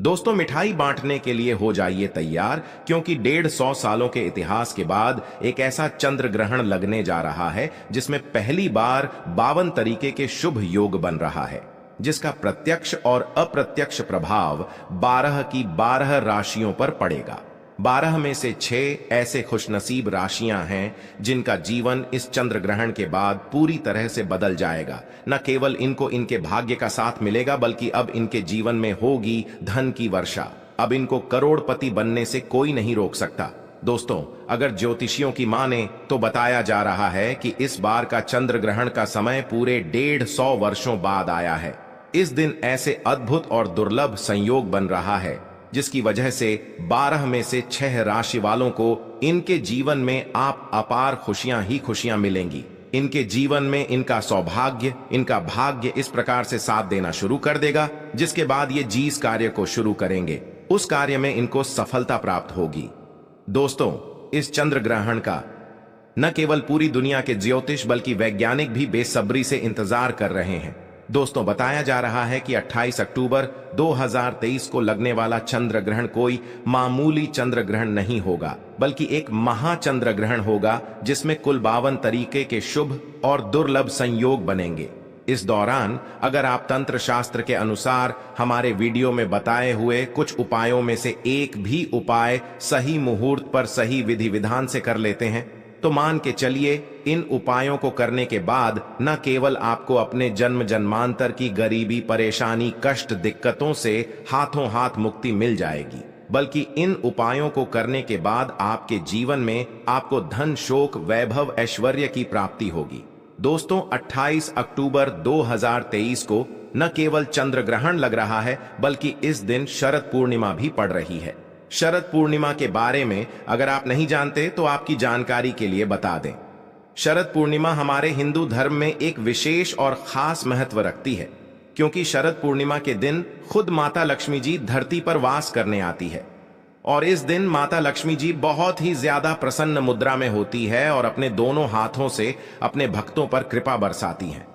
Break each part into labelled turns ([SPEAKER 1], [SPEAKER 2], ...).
[SPEAKER 1] दोस्तों, मिठाई बांटने के लिए हो जाइए तैयार, क्योंकि 150 सालों के इतिहास के बाद एक ऐसा चंद्र ग्रहण लगने जा रहा है जिसमें पहली बार 52 तरीके के शुभ योग बन रहा है, जिसका प्रत्यक्ष और अप्रत्यक्ष प्रभाव 12 की 12 राशियों पर पड़ेगा। 12 में से 6 ऐसे खुशनसीब राशियां हैं जिनका जीवन इस चंद्र ग्रहण के बाद पूरी तरह से बदल जाएगा। न केवल इनको इनके भाग्य का साथ मिलेगा, बल्कि अब इनके जीवन में होगी धन की वर्षा। अब इनको करोड़पति बनने से कोई नहीं रोक सकता। दोस्तों, अगर ज्योतिषियों की माने तो बताया जा रहा है कि इस बार का चंद्र ग्रहण का समय पूरे 150 वर्षों बाद आया है। इस दिन ऐसे अद्भुत और दुर्लभ संयोग बन रहा है जिसकी वजह से 12 में से 6 राशि वालों को इनके जीवन में आप अपार खुशियां ही खुशियां मिलेंगी। इनके जीवन में इनका सौभाग्य, इनका भाग्य इस प्रकार से साथ देना शुरू कर देगा, जिसके बाद ये जिस कार्य को शुरू करेंगे उस कार्य में इनको सफलता प्राप्त होगी। दोस्तों, इस चंद्र ग्रहण का न केवल पूरी दुनिया के ज्योतिष बल्कि वैज्ञानिक भी बेसब्री से इंतजार कर रहे हैं। दोस्तों, बताया जा रहा है कि 28 अक्टूबर 2023 को लगने वाला चंद्र ग्रहण कोई मामूली चंद्र ग्रहण नहीं होगा, बल्कि एक महाचंद्र ग्रहण होगा जिसमें कुल 52 तरीके के शुभ और दुर्लभ संयोग बनेंगे। इस दौरान अगर आप तंत्र शास्त्र के अनुसार हमारे वीडियो में बताए हुए कुछ उपायों में से एक भी उपाय सही मुहूर्त पर सही विधि विधान से कर लेते हैं तो मान के चलिए, इन उपायों को करने के बाद न केवल आपको अपने जन्म जन्मांतर की गरीबी, परेशानी, कष्ट, दिक्कतों से हाथों हाथ मुक्ति मिल जाएगी, बल्कि इन उपायों को करने के बाद आपके जीवन में आपको धन, शोक, वैभव, ऐश्वर्य की प्राप्ति होगी। दोस्तों, 28 अक्टूबर 2023 को न केवल चंद्र ग्रहण लग रहा है, बल्कि इस दिन शरद पूर्णिमा भी पड़ रही है। शरद पूर्णिमा के बारे में अगर आप नहीं जानते तो आपकी जानकारी के लिए बता दें। शरद पूर्णिमा हमारे हिंदू धर्म में एक विशेष और खास महत्व रखती है, क्योंकि शरद पूर्णिमा के दिन खुद माता लक्ष्मी जी धरती पर वास करने आती है और इस दिन माता लक्ष्मी जी बहुत ही ज्यादा प्रसन्न मुद्रा में होती है और अपने दोनों हाथों से अपने भक्तों पर कृपा बरसाती हैं।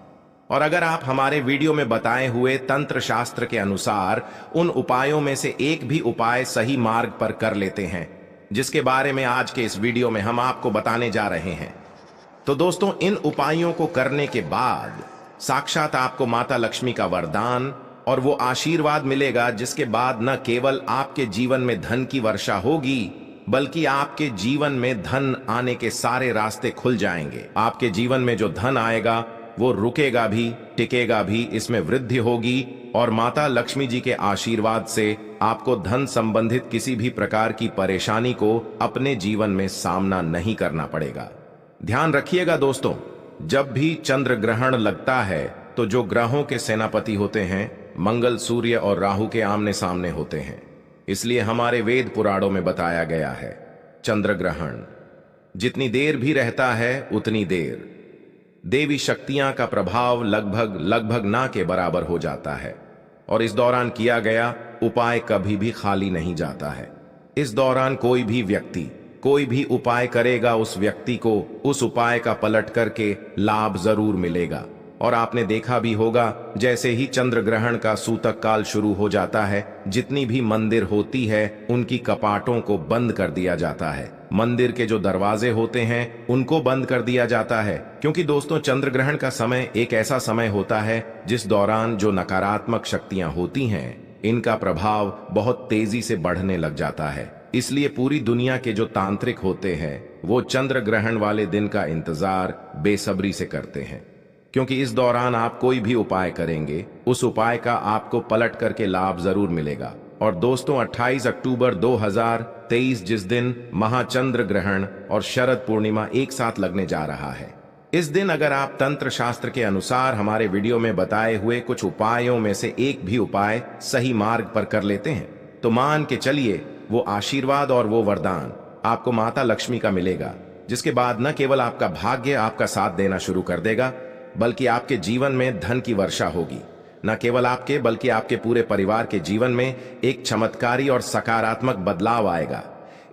[SPEAKER 1] और अगर आप हमारे वीडियो में बताए हुए तंत्र शास्त्र के अनुसार उन उपायों में से एक भी उपाय सही मार्ग पर कर लेते हैं, जिसके बारे में आज के इस वीडियो में हम आपको बताने जा रहे हैं, तो दोस्तों, इन उपायों को करने के बाद साक्षात आपको माता लक्ष्मी का वरदान और वो आशीर्वाद मिलेगा, जिसके बाद न केवल आपके जीवन में धन की वर्षा होगी, बल्कि आपके जीवन में धन आने के सारे रास्ते खुल जाएंगे। आपके जीवन में जो धन आएगा वो रुकेगा भी, टिकेगा भी, इसमें वृद्धि होगी और माता लक्ष्मी जी के आशीर्वाद से आपको धन संबंधित किसी भी प्रकार की परेशानी को अपने जीवन में सामना नहीं करना पड़ेगा। ध्यान रखिएगा दोस्तों, जब भी चंद्र ग्रहण लगता है तो जो ग्रहों के सेनापति होते हैं मंगल, सूर्य और राहु के आमने सामने होते हैं। इसलिए हमारे वेद पुराणों में बताया गया है, चंद्र ग्रहण जितनी देर भी रहता है उतनी देर देवी शक्तियां का प्रभाव लगभग ना के बराबर हो जाता है और इस दौरान किया गया उपाय कभी भी खाली नहीं जाता है। इस दौरान कोई भी व्यक्ति कोई भी उपाय करेगा, उस व्यक्ति को उस उपाय का पलट करके लाभ जरूर मिलेगा। और आपने देखा भी होगा, जैसे ही चंद्र ग्रहण का सूतक काल शुरू हो जाता है, जितनी भी मंदिर होती है उनकी कपाटों को बंद कर दिया जाता है, मंदिर के जो दरवाजे होते हैं उनको बंद कर दिया जाता है, क्योंकि दोस्तों, चंद्र ग्रहण का समय एक ऐसा समय होता है जिस दौरान जो नकारात्मक शक्तियां होती हैं इनका प्रभाव बहुत तेजी से बढ़ने लग जाता है। इसलिए पूरी दुनिया के जो तांत्रिक होते हैं वो चंद्र ग्रहण वाले दिन का इंतजार बेसब्री से करते हैं, क्योंकि इस दौरान आप कोई भी उपाय करेंगे उस उपाय का आपको पलट करके लाभ जरूर मिलेगा। और दोस्तों, 28 अक्टूबर 2023 जिस दिन महाचंद्र ग्रहण और शरद पूर्णिमा एक साथ लगने जा रहा है, इस दिन अगर आप तंत्र शास्त्र के अनुसार हमारे वीडियो में बताए हुए कुछ उपायों में से एक भी उपाय सही मार्ग पर कर लेते हैं तो मान के चलिए वो आशीर्वाद और वो वरदान आपको माता लक्ष्मी का मिलेगा, जिसके बाद न केवल आपका भाग्य आपका साथ देना शुरू कर देगा, बल्कि आपके जीवन में धन की वर्षा होगी। न केवल आपके बल्कि आपके पूरे परिवार के जीवन में एक चमत्कारी और सकारात्मक बदलाव आएगा।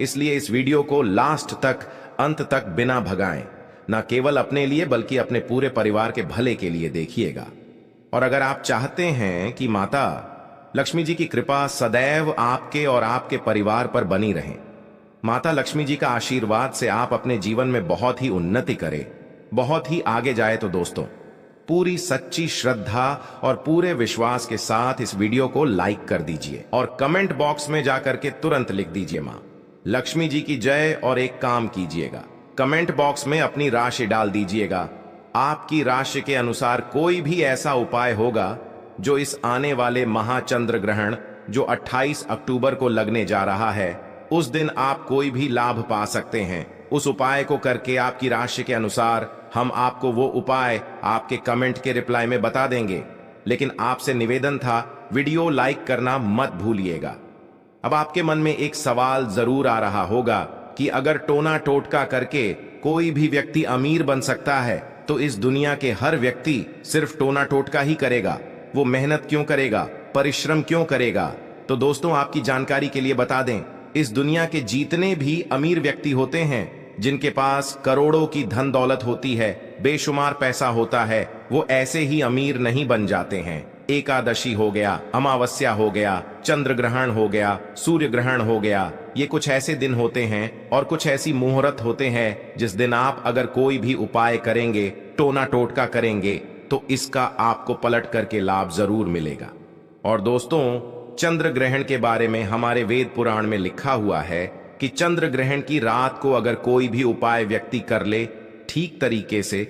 [SPEAKER 1] इसलिए इस वीडियो को लास्ट तक, अंत तक बिना भगाएं, न केवल अपने लिए बल्कि अपने पूरे परिवार के भले के लिए देखिएगा। और अगर आप चाहते हैं कि माता लक्ष्मी जी की कृपा सदैव आपके और आपके परिवार पर बनी रहे। माता लक्ष्मी जी का आशीर्वाद से आप अपने जीवन में बहुत ही उन्नति करें, बहुत ही आगे जाए। तो दोस्तों, पूरी सच्ची श्रद्धा और पूरे विश्वास के साथ इस वीडियो को लाइक कर दीजिए और कमेंट बॉक्स में जाकर के तुरंत लिख दीजिए मां लक्ष्मी जी की जय। और एक काम कीजिएगा, कमेंट बॉक्स में अपनी राशि डाल दीजिएगा। आपकी राशि के अनुसार कोई भी ऐसा उपाय होगा जो इस आने वाले महाचंद्र ग्रहण जो 28 अक्टूबर को लगने जा रहा है, उस दिन आप कोई भी लाभ पा सकते हैं। उस उपाय को करके आपकी राशि के अनुसार हम आपको वो उपाय आपके कमेंट के रिप्लाई में बता देंगे। लेकिन आपसे निवेदन था, वीडियो लाइक करना मत भूलिएगा। अब आपके मन में एक सवाल जरूर आ रहा होगा कि अगर टोना टोटका करके कोई भी व्यक्ति अमीर बन सकता है, तो इस दुनिया के हर व्यक्ति सिर्फ टोना टोटका ही करेगा? वो मेहनत क्यों करेगा, परिश्रम क्यों करेगा? तो दोस्तों, आपकी जानकारी के लिए बता दें, इस दुनिया के जितने भी अमीर व्यक्ति होते हैं, जिनके पास करोड़ों की धन दौलत होती है, बेशुमार पैसा होता है, वो ऐसे ही अमीर नहीं बन जाते हैं। एकादशी हो गया, अमावस्या हो गया, चंद्र ग्रहण हो गया, सूर्य ग्रहण हो गया, ये कुछ ऐसे दिन होते हैं और कुछ ऐसी मुहूर्त होते हैं जिस दिन आप अगर कोई भी उपाय करेंगे, टोना टोटका करेंगे, तो इसका आपको पलट करके लाभ जरूर मिलेगा। और दोस्तों, चंद्र ग्रहण के बारे में हमारे वेद पुराण में लिखा हुआ है कि चंद्र ग्रहण की रात को अगर कोई भी उपाय व्यक्ति कर ले ठीक तरीके से,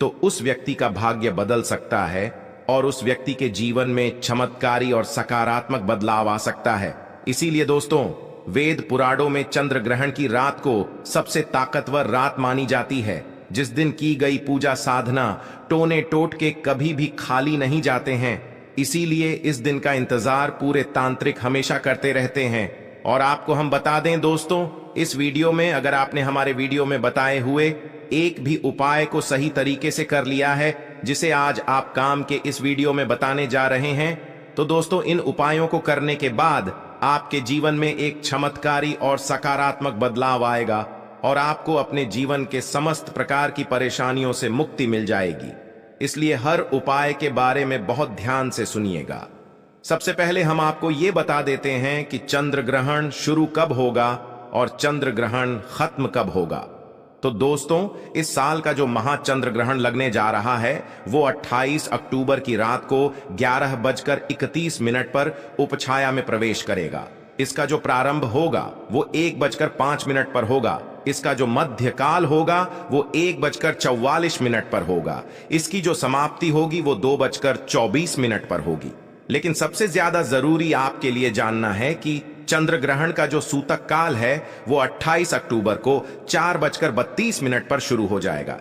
[SPEAKER 1] तो उस व्यक्ति का भाग्य बदल सकता है और उस व्यक्ति के जीवन में चमत्कारी और सकारात्मक बदलाव आ सकता है। इसीलिए दोस्तों, वेद पुराणों में चंद्र ग्रहण की रात को सबसे ताकतवर रात मानी जाती है। जिस दिन की गई पूजा साधना, टोने टोटके कभी भी खाली नहीं जाते हैं। इसीलिए इस दिन का इंतजार पूरे तांत्रिक हमेशा करते रहते हैं। और आपको हम बता दें दोस्तों, इस वीडियो में अगर आपने हमारे वीडियो में बताए हुए एक भी उपाय को सही तरीके से कर लिया है, जिसे आज आप काम के इस वीडियो में बताने जा रहे हैं, तो दोस्तों, इन उपायों को करने के बाद आपके जीवन में एक चमत्कारी और सकारात्मक बदलाव आएगा और आपको अपने जीवन के समस्त प्रकार की परेशानियों से मुक्ति मिल जाएगी। इसलिए हर उपाय के बारे में बहुत ध्यान से सुनिएगा। सबसे पहले हम आपको ये बता देते हैं कि चंद्र ग्रहण शुरू कब होगा और चंद्र ग्रहण खत्म कब होगा। तो दोस्तों, इस साल का जो महाचंद्र ग्रहण लगने जा रहा है, वो 28 अक्टूबर की रात को 11:31 पर उपछाया में प्रवेश करेगा। इसका जो प्रारंभ होगा वो 1:05 पर होगा। इसका जो मध्यकाल होगा वो 1:44 पर होगा। इसकी जो समाप्ति होगी वो 2:24 पर होगी। लेकिन सबसे ज्यादा जरूरी आपके लिए जानना है कि चंद्र ग्रहण का जो सूतक काल है वो 28 अक्टूबर को 4:32 पर शुरू हो जाएगा।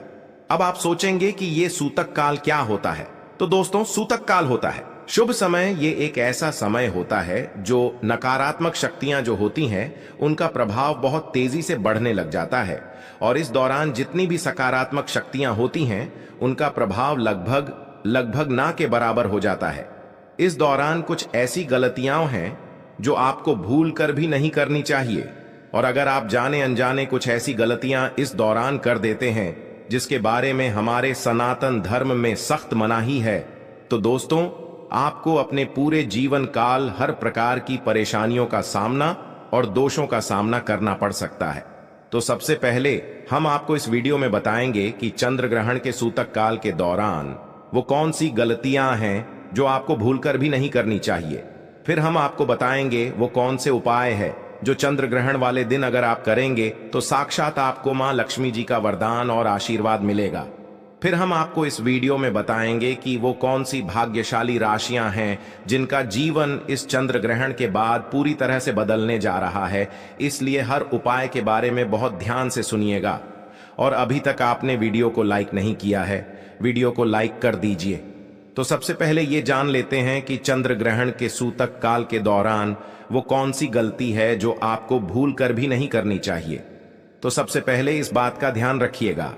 [SPEAKER 1] अब आप सोचेंगे कि ये सूतक काल क्या होता है? तो दोस्तों, सूतक काल होता है शुभ समय। ये एक ऐसा समय होता है जो नकारात्मक शक्तियां जो होती हैं, उनका प्रभाव बहुत तेजी से बढ़ने लग जाता है और इस दौरान जितनी भी सकारात्मक शक्तियां होती हैं, उनका प्रभाव लगभग ना के बराबर हो जाता है। इस दौरान कुछ ऐसी गलतियां हैं जो आपको भूल कर भी नहीं करनी चाहिए, और अगर आप जाने अनजाने कुछ ऐसी गलतियां इस दौरान कर देते हैं जिसके बारे में हमारे सनातन धर्म में सख्त मनाही है, तो दोस्तों, आपको अपने पूरे जीवन काल हर प्रकार की परेशानियों का सामना और दोषों का सामना करना पड़ सकता है। तो सबसे पहले हम आपको इस वीडियो में बताएंगे कि चंद्र ग्रहण के सूतक काल के दौरान वो कौन सी गलतियां हैं जो आपको भूलकर भी नहीं करनी चाहिए। फिर हम आपको बताएंगे वो कौन से उपाय है जो चंद्र ग्रहण वाले दिन अगर आप करेंगे तो साक्षात आपको मां लक्ष्मी जी का वरदान और आशीर्वाद मिलेगा। फिर हम आपको इस वीडियो में बताएंगे कि वो कौन सी भाग्यशाली राशियां हैं जिनका जीवन इस चंद्र ग्रहण के बाद पूरी तरह से बदलने जा रहा है। इसलिए हर उपाय के बारे में बहुत ध्यान से सुनिएगा। और अभी तक आपने वीडियो को लाइक नहीं किया है, वीडियो को लाइक कर दीजिए। तो सबसे पहले ये जान लेते हैं कि चंद्र ग्रहण के सूतक काल के दौरान वो कौन सी गलती है जो आपको भूल कर भी नहीं करनी चाहिए। तो सबसे पहले इस बात का ध्यान रखिएगा,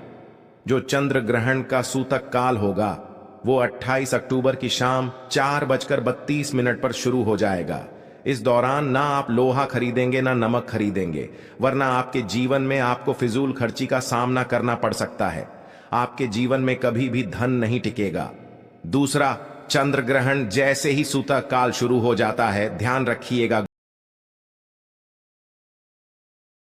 [SPEAKER 1] जो चंद्र ग्रहण का सूतक काल होगा वो 28 अक्टूबर की शाम 4:32 पर शुरू हो जाएगा। इस दौरान ना आप लोहा खरीदेंगे ना नमक खरीदेंगे, वरना आपके जीवन में आपको फिजूल खर्ची का सामना करना पड़ सकता है। आपके जीवन में कभी भी धन नहीं टिकेगा। दूसरा, चंद्र ग्रहण जैसे ही सूतक काल शुरू हो जाता है, ध्यान रखिएगा,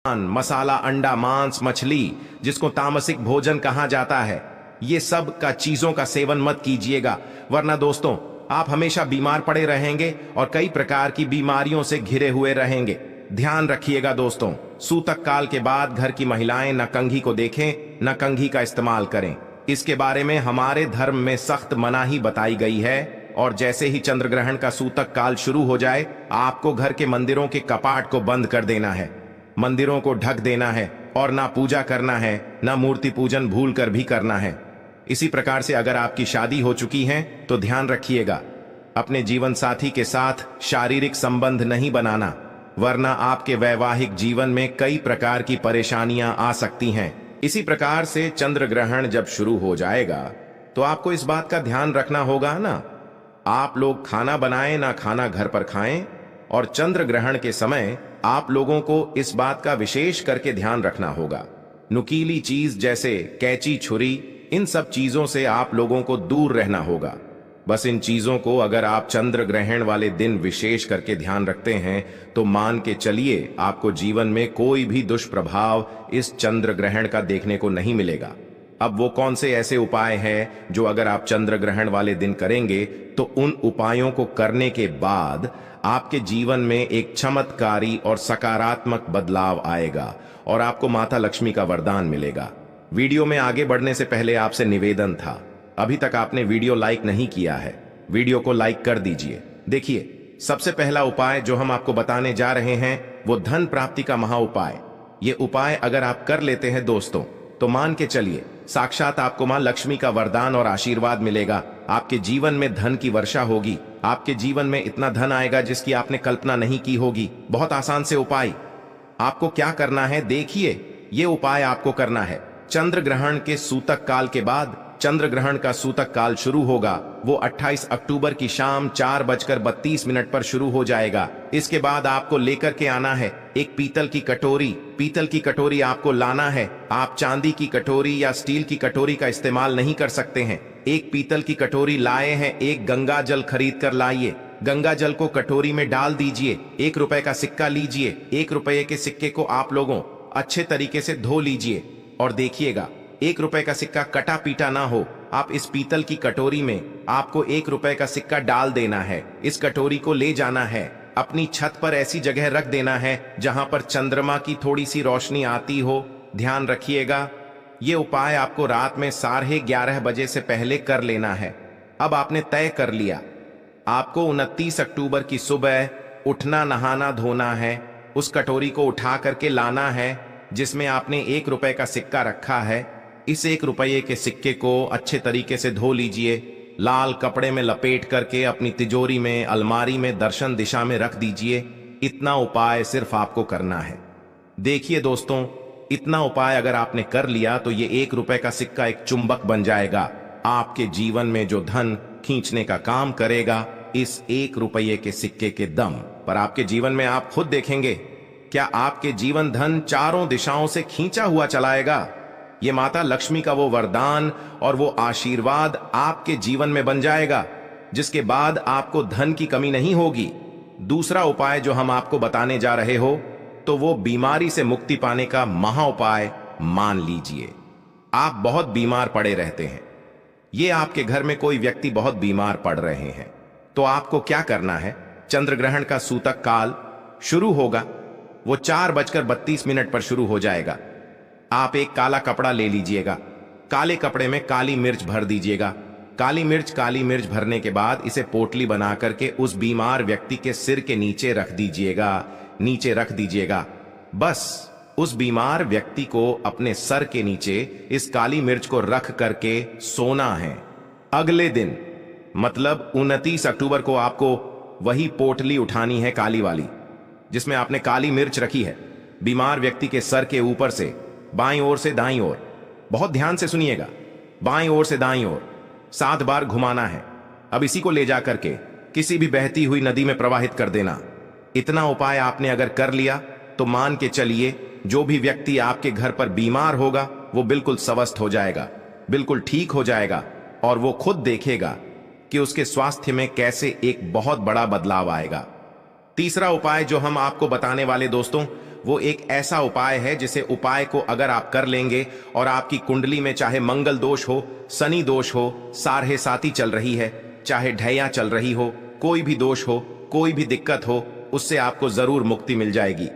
[SPEAKER 1] मसाला, अंडा, मांस, मछली, जिसको तामसिक भोजन कहा जाता है, ये सब का चीजों का सेवन मत कीजिएगा, वरना दोस्तों आप हमेशा बीमार पड़े रहेंगे और कई प्रकार की बीमारियों से घिरे हुए रहेंगे। ध्यान रखिएगा दोस्तों, सूतक काल के बाद घर की महिलाएं न कंघी को देखें, न कंघी का इस्तेमाल करें। इसके बारे में हमारे धर्म में सख्त मनाही बताई गई है। और जैसे ही चंद्र ग्रहण का सूतक काल शुरू हो जाए, आपको घर के मंदिरों के कपाट को बंद कर देना है, मंदिरों को ढक देना है और ना पूजा करना है, ना मूर्ति पूजन भूल कर भी करना है। इसी प्रकार से अगर आपकी शादी हो चुकी है तो ध्यान रखिएगा, अपने जीवन साथी के साथ शारीरिक संबंध नहीं बनाना, वरना आपके वैवाहिक जीवन में कई प्रकार की परेशानियां आ सकती हैं। इसी प्रकार से चंद्र ग्रहण जब शुरू हो जाएगा तो आपको इस बात का ध्यान रखना होगा ना, आप लोग खाना बनाएं ना खाना घर पर खाएं। और चंद्र ग्रहण के समय आप लोगों को इस बात का विशेष करके ध्यान रखना होगा, नुकीली चीज जैसे कैंची, छुरी, इन सब चीजों से आप लोगों को दूर रहना होगा। बस इन चीजों को अगर आप चंद्र ग्रहण वाले दिन विशेष करके ध्यान रखते हैं तो मान के चलिए आपको जीवन में कोई भी दुष्प्रभाव इस चंद्र ग्रहण का देखने को नहीं मिलेगा। अब वो कौन से ऐसे उपाय हैं जो अगर आप चंद्र ग्रहण वाले दिन करेंगे तो उन उपायों को करने के बाद आपके जीवन में एक चमत्कारी और सकारात्मक बदलाव आएगा और आपको माता लक्ष्मी का वरदान मिलेगा। वीडियो में आगे बढ़ने से पहले आपसे निवेदन था, अभी तक आपने वीडियो लाइक नहीं किया है, वीडियो को लाइक कर दीजिए। देखिए, सबसे पहला उपाय जो हम आपको बताने जा रहे हैं वो धन प्राप्ति का महा उपाय। ये उपाय अगर आप कर लेते हैं दोस्तों तो मान के चलिए साक्षात आपको मां लक्ष्मी का वरदान और आशीर्वाद मिलेगा, आपके जीवन में धन की वर्षा होगी, आपके जीवन में इतना धन आएगा जिसकी आपने कल्पना नहीं की होगी। बहुत आसान से उपाय, आपको क्या करना है देखिए, ये उपाय आपको करना है चंद्र ग्रहण के सूतक काल के बाद। चंद्र ग्रहण का सूतक काल शुरू होगा, वो 28 अक्टूबर की शाम 4:32 पर शुरू हो जाएगा। इसके बाद आपको लेकर के आना है एक पीतल की कटोरी, पीतल की कटोरी आपको लाना है, आप चांदी की कटोरी या स्टील की कटोरी का इस्तेमाल नहीं कर सकते हैं। एक पीतल की कटोरी लाए हैं, एक गंगा जल खरीद कर लाइए, गंगा जल को कटोरी में डाल दीजिए, 1 रुपए का सिक्का लीजिए, 1 रुपए के सिक्के को आप लोगों अच्छे तरीके से धो लीजिए और देखिएगा 1 रुपए का सिक्का कटा पीटा ना हो। आप इस पीतल की कटोरी में आपको 1 रुपए का सिक्का डाल देना है, इस कटोरी को ले जाना है, अपनी छत पर ऐसी जगह रख देना है जहां पर चंद्रमा की थोड़ी सी रोशनी आती हो। ध्यान रखिएगा, ये उपाय आपको रात में 11:30 बजे से पहले कर लेना है। अब आपने तय कर लिया, आपको 29 अक्टूबर की सुबह उठना, नहाना, धोना है, उस कटोरी को उठा करके लाना है जिसमें आपने 1 रुपए का सिक्का रखा है। इस 1 रुपये के सिक्के को अच्छे तरीके से धो लीजिए, लाल कपड़े में लपेट करके अपनी तिजोरी में, अलमारी में दर्शन दिशा में रख दीजिए। इतना उपाय सिर्फ आपको करना है। देखिए दोस्तों, इतना उपाय अगर आपने कर लिया तो ये 1 रुपए का सिक्का एक चुंबक बन जाएगा, आपके जीवन में जो धन खींचने का काम करेगा इस 1 रुपये के सिक्के के दम पर। आपके जीवन में आप खुद देखेंगे क्या आपके जीवन धन चारों दिशाओं से खींचा हुआ चलाएगा। ये माता लक्ष्मी का वो वरदान और वो आशीर्वाद आपके जीवन में बन जाएगा, जिसके बाद आपको धन की कमी नहीं होगी। दूसरा उपाय जो हम आपको बताने जा रहे हो तो वो बीमारी से मुक्ति पाने का महा उपाय। मान लीजिए आप बहुत बीमार पड़े रहते हैं, ये आपके घर में कोई व्यक्ति बहुत बीमार पड़ रहे हैं, तो आपको क्या करना है, चंद्र ग्रहण का सूतक काल शुरू होगा, वो 4:32 पर शुरू हो जाएगा। आप एक काला कपड़ा ले लीजिएगा, काले कपड़े में काली मिर्च भर दीजिएगा। काली मिर्च भरने के बाद इसे पोटली बना करके उस बीमार व्यक्ति के सिर के नीचे रख दीजिएगा। बस उस बीमार व्यक्ति को अपने सर के नीचे इस काली मिर्च को रख करके सोना है। अगले दिन मतलब 29 अक्टूबर को आपको वही पोटली उठानी है, काली वाली, जिसमें आपने काली मिर्च रखी है, बीमार व्यक्ति के सर के ऊपर से बाईं ओर से दाईं ओर, बहुत ध्यान से सुनिएगा, बाईं ओर से दाईं ओर 7 बार घुमाना है। अब इसी को ले जाकर के किसी भी बहती हुई नदी में प्रवाहित कर देना। इतना उपाय आपने अगर कर लिया तो मान के चलिए जो भी व्यक्ति आपके घर पर बीमार होगा वो बिल्कुल स्वस्थ हो जाएगा, बिल्कुल ठीक हो जाएगा और वो खुद देखेगा कि उसके स्वास्थ्य में कैसे एक बहुत बड़ा बदलाव आएगा। तीसरा उपाय जो हम आपको बताने वाले दोस्तों, वो एक ऐसा उपाय है जिसे उपाय को अगर आप कर लेंगे और आपकी कुंडली में चाहे मंगल दोष हो, शनि दोष हो, सारहे साती चल रही है, चाहे ढैया चल रही हो, कोई भी दोष हो, कोई भी दिक्कत हो, उससे आपको जरूर मुक्ति मिल जाएगी।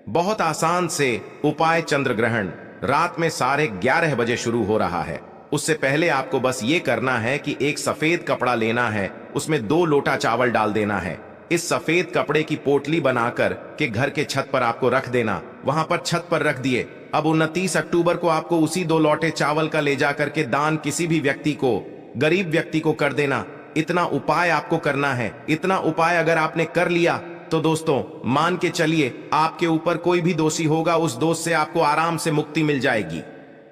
[SPEAKER 1] बहुत आसान से उपाय चंद्र ग्रहण रात में 11:30 बजे शुरू हो रहा है। उससे पहले आपको बस ये करना है कि एक सफेद कपड़ा लेना है, उसमें 2 लोटा चावल डाल देना है। इस सफेद कपड़े की पोटली बनाकर के घर के छत पर आपको रख देना, वहां पर छत पर रख दिए। अब 29 अक्टूबर को आपको उसी 2 लोटे चावल का ले जाकर के दान किसी भी व्यक्ति को, गरीब व्यक्ति को कर देना। इतना उपाय आपको करना है। इतना उपाय अगर आपने कर लिया तो दोस्तों मान के चलिए आपके ऊपर कोई भी दोषी होगा, उस दोष से आपको आराम से मुक्ति मिल जाएगी।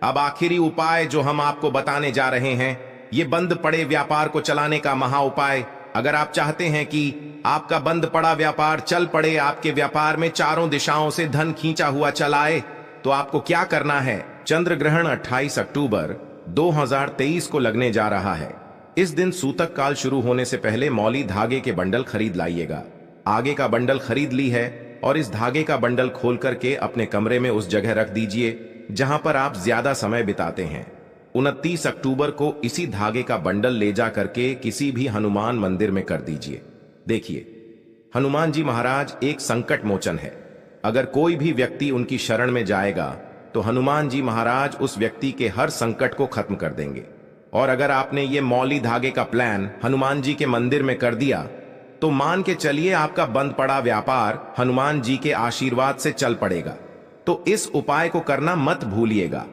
[SPEAKER 1] अब आखिरी उपाय जो हम आपको बताने जा रहे हैं, ये बंद पड़े व्यापार को चलाने का महा उपाय। अगर आप चाहते हैं कि आपका बंद पड़ा व्यापार चल पड़े, आपके व्यापार में चारों दिशाओं से धन खींचा हुआ चलाए, तो आपको क्या करना है? चंद्र ग्रहण 28 अक्टूबर 2023 को लगने जा रहा है। इस दिन सूतक काल शुरू होने से पहले मौली धागे के बंडल खरीद लाइएगा। आगे का बंडल खरीद ली है और इस धागे का बंडल खोल करके अपने कमरे में उस जगह रख दीजिए जहां पर आप ज्यादा समय बिताते हैं। 29 अक्टूबर को इसी धागे का बंडल ले जा करके किसी भी हनुमान मंदिर में कर दीजिए। देखिए, हनुमान जी महाराज एक संकट मोचन है। अगर कोई भी व्यक्ति उनकी शरण में जाएगा तो हनुमान जी महाराज उस व्यक्ति के हर संकट को खत्म कर देंगे। और अगर आपने ये मौली धागे का प्लान हनुमान जी के मंदिर में कर दिया तो मान के चलिए आपका बंद पड़ा व्यापार हनुमान जी के आशीर्वाद से चल पड़ेगा। तो इस उपाय को करना मत भूलिएगा।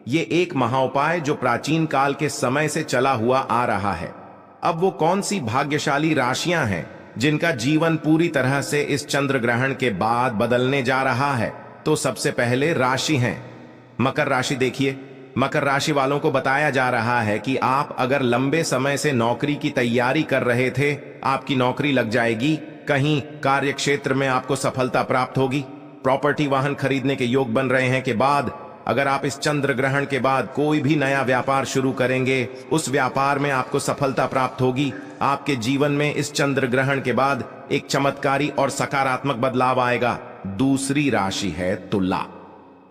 [SPEAKER 1] ये एक महाउपाय जो प्राचीन काल के समय से चला हुआ आ रहा है। अब वो कौन सी भाग्यशाली राशियां हैं जिनका जीवन पूरी तरह से इस चंद्र ग्रहण के बाद बदलने जा रहा है? तो सबसे पहले राशि हैं मकर राशि। देखिए, मकर राशि वालों को बताया जा रहा है कि आप अगर लंबे समय से नौकरी की तैयारी कर रहे थे, आपकी नौकरी लग जाएगी। कहीं कार्य क्षेत्र में आपको सफलता प्राप्त होगी। प्रॉपर्टी वाहन खरीदने के योग बन रहे हैं। के बाद अगर आप इस चंद्र ग्रहण के बाद कोई भी नया व्यापार शुरू करेंगे, उस व्यापार में आपको सफलता प्राप्त होगी। आपके जीवन में इस चंद्र ग्रहण के बाद एक चमत्कारी और सकारात्मक बदलाव आएगा। दूसरी राशि है तुला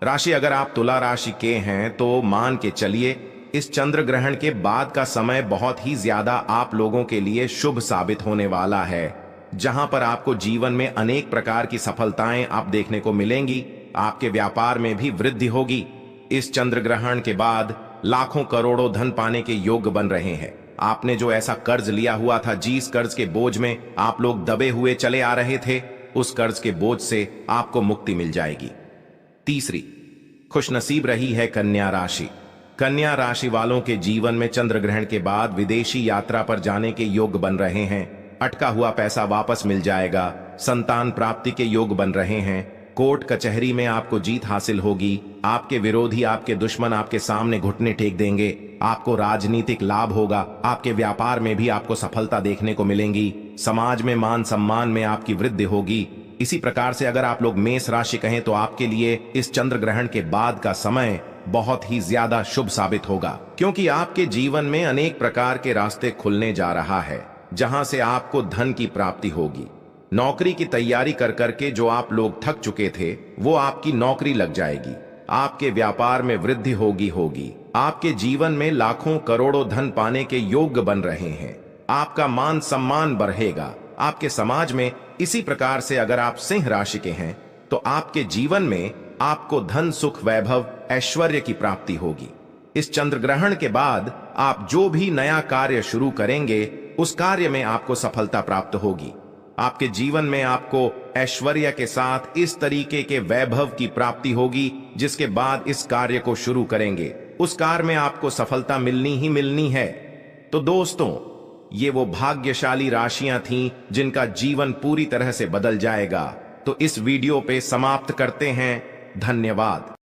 [SPEAKER 1] राशि। अगर आप तुला राशि के हैं तो मान के चलिए इस चंद्र ग्रहण के बाद का समय बहुत ही ज्यादा आप लोगों के लिए शुभ साबित होने वाला है, जहां पर आपको जीवन में अनेक प्रकार की सफलताएं आप देखने को मिलेंगी। आपके व्यापार में भी वृद्धि होगी। इस चंद्र ग्रहण के बाद लाखों करोड़ों धन पाने के योग बन रहे हैं। आपने जो ऐसा कर्ज लिया हुआ था, जिस कर्ज के बोझ में आप लोग दबे हुए चले आ रहे थे, उस कर्ज के बोझ से आपको मुक्ति मिल जाएगी। तीसरी खुशनसीब रही है कन्या राशि। कन्या राशि वालों के जीवन में चंद्र ग्रहण के बाद विदेशी यात्रा पर जाने के योग बन रहे हैं। अटका हुआ पैसा वापस मिल जाएगा। संतान प्राप्ति के योग बन रहे हैं। कोर्ट कचहरी में आपको जीत हासिल होगी। आपके विरोधी, आपके दुश्मन आपके सामने घुटने टेक देंगे। आपको राजनीतिक लाभ होगा। आपके व्यापार में भी आपको सफलता देखने को मिलेंगी। समाज में मान सम्मान में आपकी वृद्धि होगी। इसी प्रकार से अगर आप लोग मेष राशि कहें तो आपके लिए इस चंद्र ग्रहण के बाद का समय बहुत ही ज्यादा शुभ साबित होगा, क्योंकि आपके जीवन में अनेक प्रकार के रास्ते खुलने जा रहा है, जहां से आपको धन की प्राप्ति होगी। नौकरी की तैयारी कर करके जो आप लोग थक चुके थे, वो आपकी नौकरी लग जाएगी। आपके व्यापार में वृद्धि होगी। आपके जीवन में लाखों करोड़ों धन पाने के योग बन रहे हैं। आपका मान सम्मान बढ़ेगा आपके समाज में। इसी प्रकार से अगर आप सिंह राशि के हैं तो आपके जीवन में आपको धन, सुख, वैभव, ऐश्वर्य की प्राप्ति होगी। इस चंद्र ग्रहण के बाद आप जो भी नया कार्य शुरू करेंगे, उस कार्य में आपको सफलता प्राप्त होगी। आपके जीवन में आपको ऐश्वर्य के साथ इस तरीके के वैभव की प्राप्ति होगी, जिसके बाद इस कार्य को शुरू करेंगे, उस कार्य में आपको सफलता मिलनी ही मिलनी है। तो दोस्तों, ये वो भाग्यशाली राशियां थीं जिनका जीवन पूरी तरह से बदल जाएगा। तो इस वीडियो पे समाप्त करते हैं। धन्यवाद।